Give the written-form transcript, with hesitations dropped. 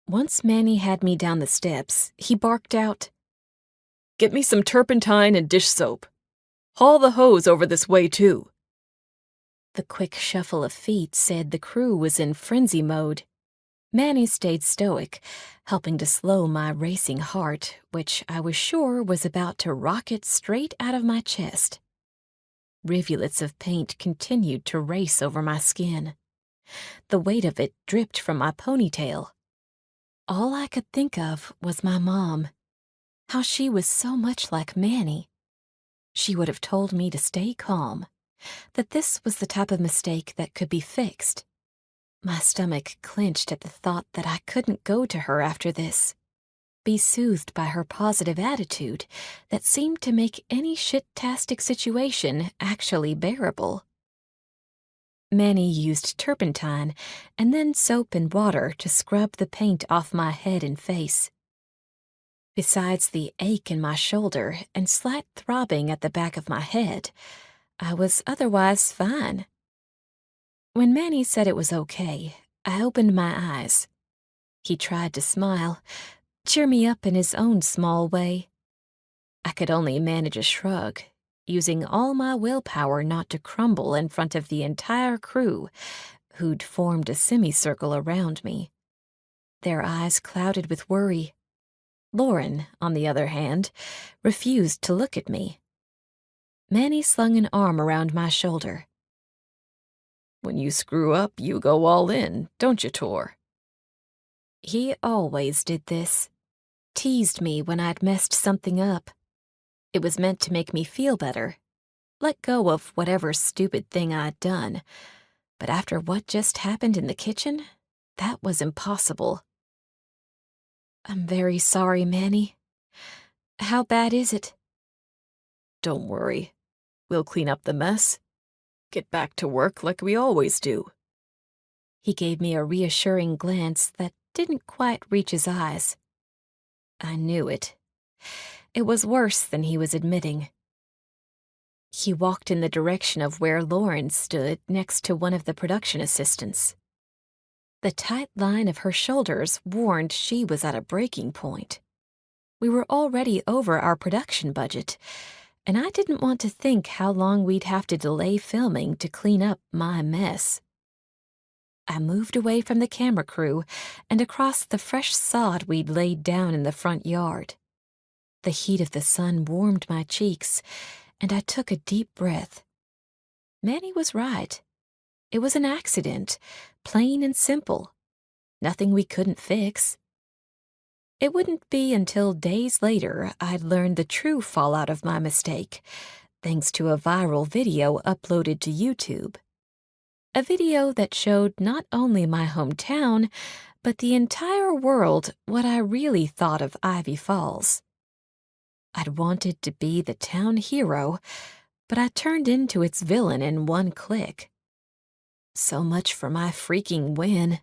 Once Manny had me down the steps, he barked out, "Get me some turpentine and dish soap. Haul the hose over this way, too." The quick shuffle of feet said the crew was in frenzy mode. Manny stayed stoic, helping to slow my racing heart, which I was sure was about to rocket straight out of my chest. Rivulets of paint continued to race over my skin. The weight of it dripped from my ponytail. All I could think of was my mom, how she was so much like Manny. She would have told me to stay calm, that this was the type of mistake that could be fixed. My stomach clenched at the thought that I couldn't go to her after this, be soothed by her positive attitude that seemed to make any shit-tastic situation actually bearable. Manny used turpentine and then soap and water to scrub the paint off my head and face. Besides the ache in my shoulder and slight throbbing at the back of my head, I was otherwise fine. When Manny said it was okay, I opened my eyes. He tried to smile, cheer me up in his own small way. I could only manage a shrug, using all my willpower not to crumble in front of the entire crew, who'd formed a semicircle around me. Their eyes clouded with worry. Lauren, on the other hand, refused to look at me. Manny slung an arm around my shoulder. "When you screw up, you go all in, don't you, Tor?" He always did this. Teased me when I'd messed something up. It was meant to make me feel better, let go of whatever stupid thing I'd done. But after what just happened in the kitchen, that was impossible. "I'm very sorry, Manny. How bad is it?" "Don't worry. We'll clean up the mess. Get back to work like we always do." He gave me a reassuring glance that didn't quite reach his eyes. I knew it. It was worse than he was admitting. He walked in the direction of where Lauren stood next to one of the production assistants. The tight line of her shoulders warned she was at a breaking point. We were already over our production budget, and I didn't want to think how long we'd have to delay filming to clean up my mess. I moved away from the camera crew and across the fresh sod we'd laid down in the front yard. The heat of the sun warmed my cheeks, and I took a deep breath. Manny was right. It was an accident, plain and simple. Nothing we couldn't fix. It wouldn't be until days later I'd learned the true fallout of my mistake, thanks to a viral video uploaded to YouTube. A video that showed not only my hometown, but the entire world what I really thought of Ivy Falls. I'd wanted to be the town hero, but I turned into its villain in one click. So much for my freaking win.